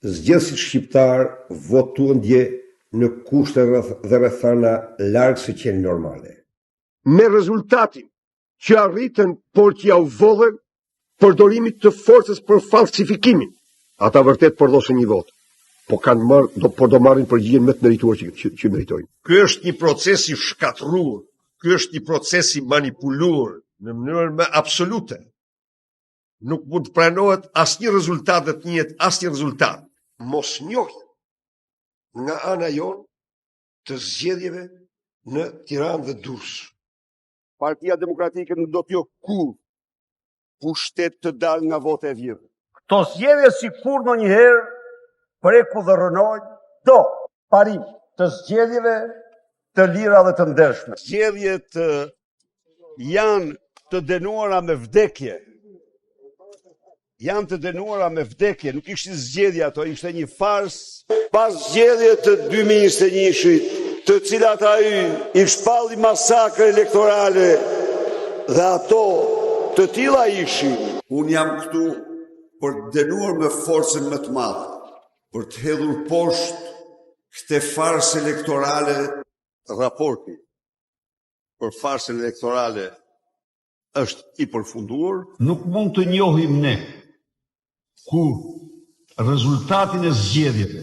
Zgjedhësit shqiptar votuan dje në kushte dhe rrethana larg se qenë normale. Me rezultatin që arritën por që ja u vodhen përdorimit të forcës për falsifikimin. Ata vërtet përdosën një votë, por do marrin përgjigjen më të merituar që meritojnë. Ky është një proces i shkatërruar, ky është një proces i manipuluar në mënyrë më absolute. Nuk mund të pranohet asnjë rezultat dhe të njëjtë asnjë rezultat. Mosnjohje nga ana jonë të zgjedhjeve në Tiranë dhe Durrës. Partia Demokratike nuk do t'jo kur pushtet të dalë nga vota e vjetër. Këto zgjedhje si kur në njëherë preku dhe rënojnë do parim të zgjedhjeve të lira dhe të ndershme. Zgjedhjet janë të dënuara me vdekje. Janë të dënuara me vdekje, nuk ishte zgjedhje ato, ishte një fars. Pas zgjedhje të 2021-shit, të cilat ai i shpalli masakre elektorale dhe ato të tilla ishin. Unë jam këtu për të dënuar me forcën më të madhe, për të hedhur poshtë këtë farsë elektorale. Raporti për farsën elektorale është i përfunduar. Nuk mund të njohim ne kur rezultatin e zgjedhjeve